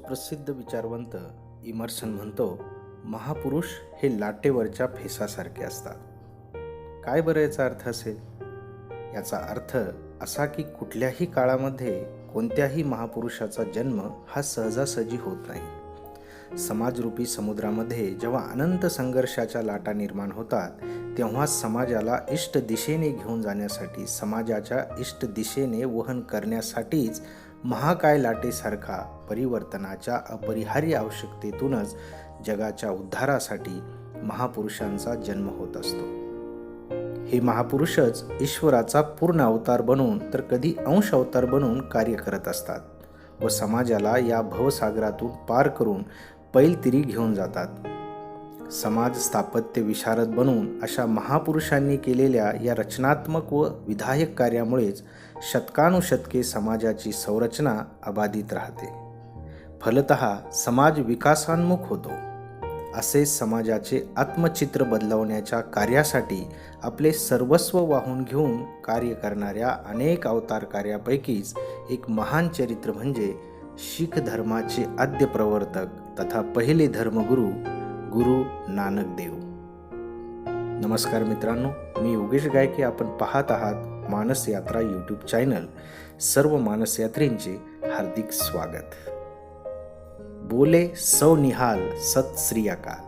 सुप्रसिद्ध विचारवंत इमर्सन म्हणतो, महापुरुष हे लाटेवरच्या फेसासारखे असतात. काय बरं याचा अर्थ असेल? याचा अर्थ असा की कुठल्याही काळामध्ये कोणत्याही महापुरुषाचा जन्म हा सहजासहजी होत नाही. समाजरूपी समुद्रामध्ये जेव्हा अनंत संघर्षाच्या लाटा निर्माण होतात, तेव्हा समाजाला इष्ट दिशेने घेऊन जाण्यासाठी, समाजाच्या इष्ट दिशेने वहन करण्यासाठीच महाकाय लाटेसारखा परिवर्तनाच्या अपरिहार्य आवश्यकतेतूनच जगाच्या उद्धारासाठी महापुरुषांचा जन्म होत असतो. हे महापुरुषच ईश्वराचा पूर्ण अवतार बनून तर कधी अंश अवतार बनून कार्य करत असतात व समाजाला या भवसागरातून पार करून पैलतिरी घेऊन जातात. समाज स्थापत्य विशारद बनून अशा महापुरुषांनी केलेल्या या रचनात्मक व विधायक कार्यामुळेच शतकानुशतके समाजाची संरचना अबाधित राहते. फलतः समाज विकासान्मुख होतो. असे समाजाचे आत्मचित्र बदलवण्याच्या कार्यासाठी आपले सर्वस्व वाहून घेऊन कार्य करणाऱ्या अनेक अवतार कार्यापैकीच एक महान चरित्र म्हणजे शीख धर्माचे आद्य प्रवर्तक तथा पहिले धर्मगुरू गुरु नानक देव. नमस्कार मित्रांनो, मी योगेश गायके. आपण पाहत आहात मानस यात्रा यूट्यूब चॅनल. सर्व मानस यात्रींचे हार्दिक स्वागत. बोले सौ निहाल, सत श्री अकाल.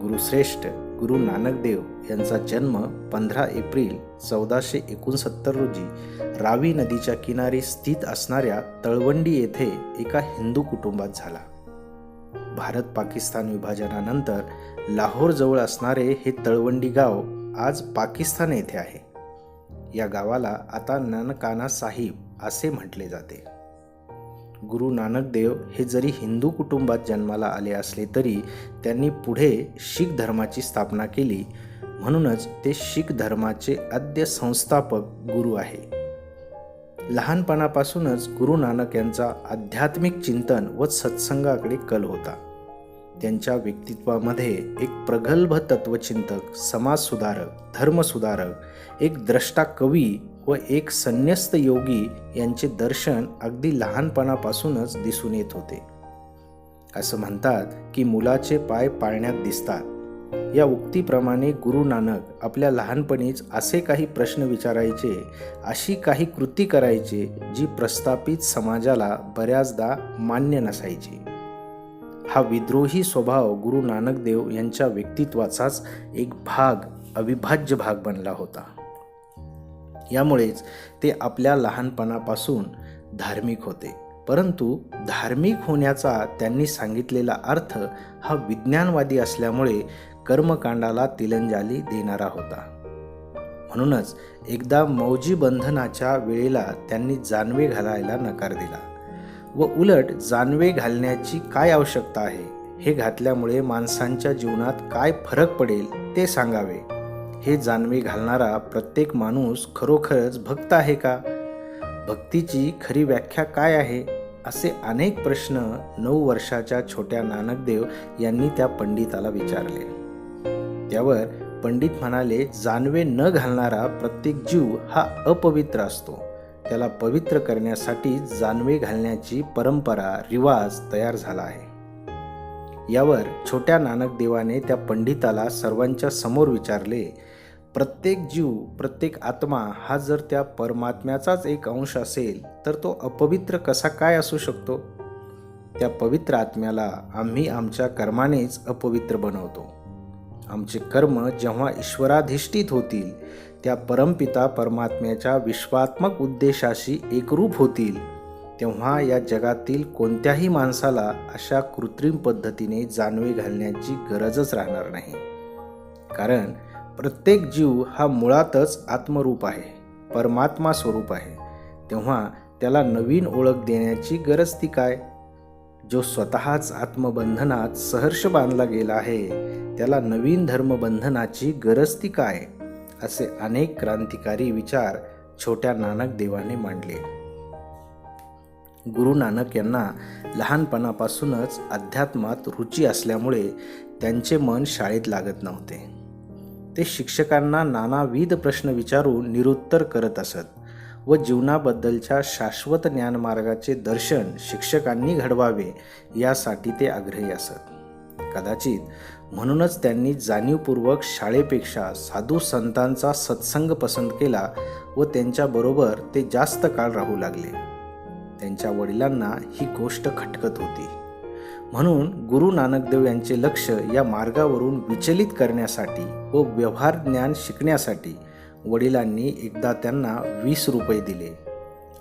गुरुश्रेष्ठ गुरु नानक देव यांचा जन्म 15 एप्रिल 1469 रोजी रावी नदीच्या किनारी स्थित असणाऱ्या तळवंडी येथे एका हिंदू कुटुंबात झाला. भारत पाकिस्तान विभाजनानंतर लाहोर जवळ असणारे हे तळवंडी गाव आज पाकिस्तान येथे आहे. या गावाला आता ननकाना साहिब असे म्हटले जाते. गुरु नानक देव हे जरी हिंदू कुटुंबात जन्माला आले असले तरी त्यांनी पुढे शीख धर्माची स्थापना केली. म्हणूनच ते शीख धर्माचे आद्य संस्थापक गुरु आहे. लहानपणापासूनच गुरु नानक यांचा आध्यात्मिक चिंतन व सत्संगाकडे कल होता. त्यांच्या व्यक्तित्वामध्ये एक प्रगल्भ तत्वचिंतक, समाजसुधारक, धर्मसुधारक, एक द्रष्टा कवी व एक संन्यस्त योगी यांचे दर्शन अगदी लहानपणापासूनच दिसून येत होते. असं म्हणतात की मुलाचे पाय पाळण्यात दिसतात. या उक्तीप्रमाणे गुरु नानक आपल्या लहानपणीच असे काही प्रश्न विचारायचे, अशी काही कृती करायचे जी प्रस्थापित समाजाला बऱ्याचदा मान्य नसायची. हा विद्रोही स्वभाव गुरु नानक देव यांच्या व्यक्तित्वाचाच एक अविभाज्य भाग बनला होता. यामुळेच ते आपल्या लहानपणापासून धार्मिक होते. परंतु धार्मिक होण्याचा त्यांनी सांगितलेला अर्थ हा विज्ञानवादी असल्यामुळे कर्मकांडाला तिलांजली देणारा होता. म्हणूनच एकदा मौजी बंधनाच्या वेळेला त्यांनी जानवे घालायला नकार दिला व उलट जानवे घालण्याची काय आवश्यकता आहे, हे घातल्यामुळे माणसांच्या जीवनात काय फरक पडेल ते सांगावे. हे जानवे घालणारा प्रत्येक माणूस खरोखरच भक्त आहे का? भक्तीची खरी व्याख्या काय आहे? असे अनेक प्रश्न 9 वर्षाच्या छोट्या नानकदेव यांनी त्या पंडिताला विचारले. त्यावर पंडित म्हणाले, जानवे न घालणारा प्रत्येक जीव हा अपवित्र असतो. त्याला पवित्र करण्यासाठी जानवे घालण्याची परंपरा, रिवाज तयार झाला आहे. यावर छोट्या नानकदेवाने त्या पंडिताला सर्वांच्या समोर विचारले, प्रत्येक जीव, प्रत्येक आत्मा हा जर त्या परमात्म्याचाच एक अंश असेल तर तो अपवित्र कसा काय असू शकतो? त्या पवित्र आत्म्याला आम्ही आमच्या कर्मानेच अपवित्र बनवतो. आमचे कर्म जेव्हा ईश्वराधिष्ठित होतील, त्या परमपिता परमात्म्याच्या विश्वात्मक उद्देशाशी एकरूप होतील, तेव्हा या जगातील कोणत्याही माणसाला अशा कृत्रिम पद्धतीने जानवे घालण्याची गरजच राहणार नाही. कारण प्रत्येक जीव हा मुळातच आत्मरूप आहे, परमात्मा स्वरूप आहे. तेव्हा त्याला नवीन ओळख देण्याची गरज ती काय? जो स्वतःच आत्मबंधनात सहर्ष बांधला गेला आहे, त्याला नवीन धर्मबंधनाची गरज ती काय? असे अनेक क्रांतिकारी विचार छोट्या नानक देवाने मांडले. गुरु नानक यांना लहानपणापासूनच अध्यात्मात रुची असल्यामुळे त्यांचे मन शाळेत लागत नव्हते. ते शिक्षकांना नानाविध प्रश्न विचारून निरुत्तर करत असत व जीवनाबद्दलच्या शाश्वत ज्ञानमार्गाचे दर्शन शिक्षकांनी घडवावे यासाठी ते आग्रही असत. कदाचित म्हणूनच त्यांनी जाणीवपूर्वक शाळेपेक्षा साधू संतांचा सत्संग पसंत केला व त्यांच्याबरोबर ते जास्त काळ राहू लागले. त्यांच्या वडिलांना ही गोष्ट खटकत होती. म्हणून गुरु नानकदेव यांचे लक्ष या मार्गावरून विचलित करण्यासाठी व व्यवहार ज्ञान शिकण्यासाठी वडिलांनी एकदा त्यांना 20 रुपये दिले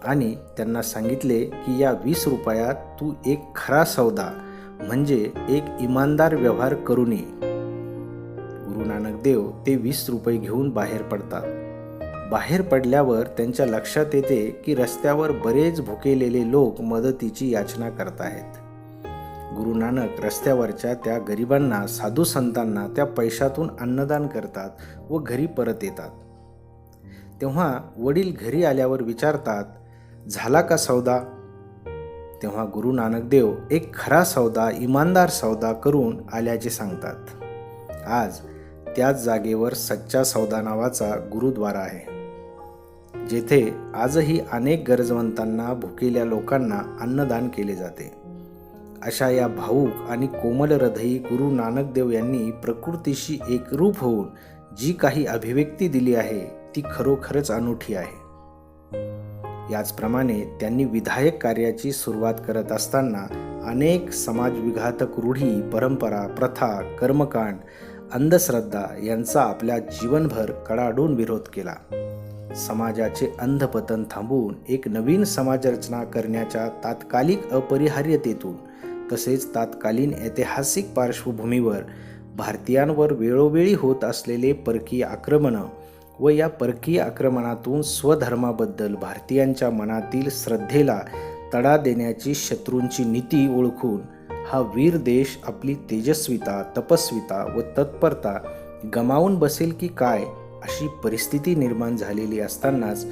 आणि त्यांना सांगितले की या 20 रुपयात तू एक खरा सौदा म्हणजे एक इमानदार व्यवहार करून ये. गुरु नानकदेव ते 20 रुपये घेऊन बाहेर पडतात. बाहेर पडल्यावर त्यांच्या लक्षात येते की रस्त्यावर बरेच भुकेलेले लोक मदतीची याचना करत आहेत. गुरु नानक रस्त्यावरच्या त्या गरिबांना, साधू संतांना त्या पैशातून अन्नदान करतात व घरी परत येतात. तेव्हा वडील घरी आल्यावर विचारतात, झाला का सौदा? तेव्हा गुरु नानकदेव एक खरा सौदा, इमानदार सौदा करून आल्याचे सांगतात. आज त्याच जागेवर सच्चा सौदा नावाचा गुरुद्वारा आहे, जेथे आजही अनेक गरजवंतांना, भुकेल्या लोकांना अन्नदान केले जाते. अशा या भावूक आणि कोमल हृदयी गुरु नानकदेव यांनी प्रकृतीशी एकरूप होऊन जी काही अभिव्यक्ती दिली आहे ती खरोखरच अनोखी आहे. याचप्रमाणे त्यांनी विधायक कार्याची सुरुवात करत असताना अनेक समाजविघातक रूढी, परंपरा, प्रथा, कर्मकांड, अंधश्रद्धा यांचा आपल्या जीवनभर कडाडून विरोध केला. समाजाचे अंधपतन थांबवून एक नवीन समाजरचना करण्याच्या तात्कालिक अपरिहार्यतेतून तसेच तात्कालीन ऐतिहासिक पार्श्वभूमीवर भारतीयांवर वेळोवेळी होत असलेले परकीय आक्रमणं व या परकीय आक्रमणातून स्वधर्माबद्दल भारतीयांच्या मनातील श्रद्धेला तडा देण्याची शत्रूंची नीती ओळखून हा वीर देश आपली तेजस्विता, तपस्विता व तत्परता गमावून बसेल की काय अशी परिस्थिती निर्माण झालेली असतानाच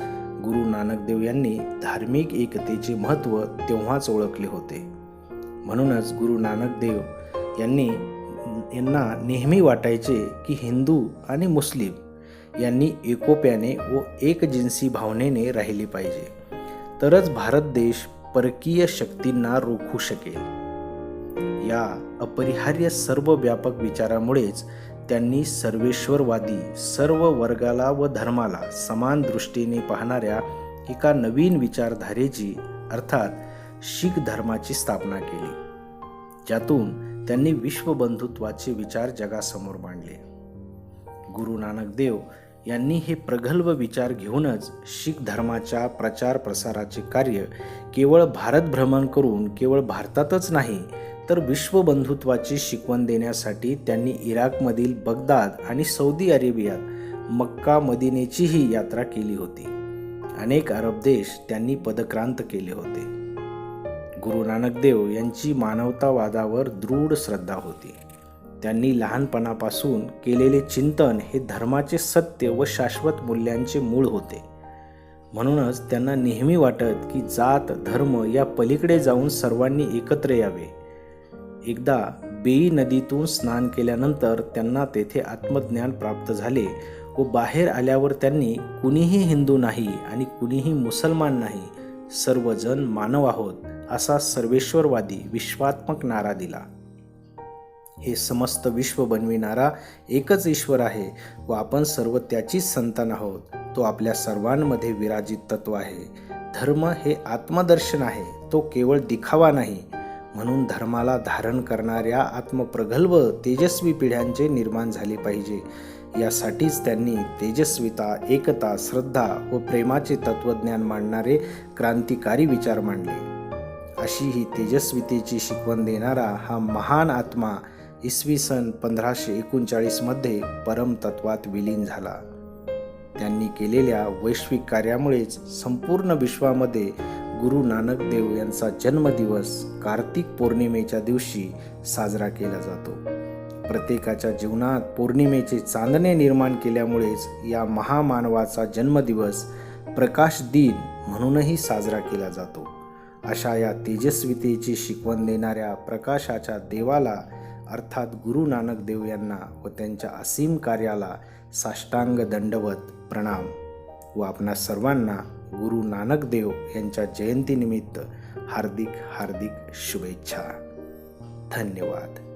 गुरु नानकदेव यांनी धार्मिक एकतेचे महत्त्व तेव्हाच ओळखले होते. म्हणूनच गुरु नानकदेव यांना नेहमी वाटायचे की हिंदू आणि मुस्लिम यांनी एकोप्याने व एकजिन्सी भावनेने राहिली पाहिजे, तरच भारत देश परकीय शक्तींना रोखू शकेल. या अपरिहार्य सर्व व्यापक विचारामुळेच त्यांनी सर्वेश्वरवादी, सर्व वर्गाला व धर्माला समान दृष्टीने पाहणाऱ्या एका नवीन विचारधारेची अर्थात शीख धर्माची स्थापना केली, ज्यातून त्यांनी विश्वबंधुत्वाचे विचार जगासमोर मांडले. गुरु नानकदेव यांनी हे प्रगल्भ विचार घेऊनच शीख धर्माच्या प्रचार प्रसाराचे कार्य केवळ भारत भ्रमण करून केवळ भारतातच नाही तर विश्वबंधुत्वाची शिकवण देण्यासाठी त्यांनी इराकमधील बगदाद आणि सौदी अरेबियात मक्का मदिनेचीही यात्रा केली होती. अनेक अरब देश त्यांनी पदक्रांत केले होते. गुरु नानकदेव यांची मानवतावादावर दृढ श्रद्धा होती. त्यांनी लहानपणापासून केलेले चिंतन हे धर्माचे सत्य व शाश्वत मूल्यांचे मूळ होते. म्हणूनच त्यांना नेहमी वाटत की जात धर्म या पलीकडे जाऊन सर्वांनी एकत्र यावे. एकदा बेई नदीतून स्नान केल्यानंतर त्यांना तेथे आत्मज्ञान प्राप्त झाले व बाहेर आल्यावर त्यांनी कुणीही हिंदू नाही आणि कुणीही मुसलमान नाही, सर्वजण मानव आहोत असा सर्वेश्वरवादी विश्वात्मक नारा दिला. हे समस्त विश्व बनविणारा एकच ईश्वर आहे व आपण सर्व त्याचीच संतान आहोत. तो आपल्या सर्वांमध्ये विराजित तत्व आहे. धर्म हे आत्मदर्शन आहे, तो केवळ दिखावा नाही. म्हणून धर्माला धारण करणाऱ्या आत्मप्रगल्भ तेजस्वी पिढ्यांचे निर्माण झाले पाहिजे. यासाठीच त्यांनी तेजस्विता, एकता, श्रद्धा व प्रेमाचे तत्वज्ञान मांडणारे क्रांतिकारी विचार मांडले. अशी ही तेजस्वितेची शिकवण देणारा हा महान आत्मा इसवी सन 1539 मध्ये परमतत्वात विलीन झाला. त्यांनी केलेल्या वैश्विक कार्यामुळेच संपूर्ण विश्वामध्ये गुरु नानकदेव यांचा जन्मदिवस कार्तिक पौर्णिमेच्या दिवशी साजरा केला जातो. प्रत्येकाच्या जीवनात पौर्णिमेचे चांदणे निर्माण केल्यामुळेच या महामानवाचा जन्मदिवस प्रकाश दिन म्हणूनही साजरा केला जातो. अशा या तेजस्वितेची शिकवण देणाऱ्या प्रकाशाच्या देवाला अर्थात गुरु नानकदेव यांना व त्यांच्या असीम कार्याला साष्टांग दंडवत प्रणाम व आपणा सर्वांना गुरु नानक देव यांच्या जयंतीनिमित्त हार्दिक हार्दिक शुभेच्छा. धन्यवाद.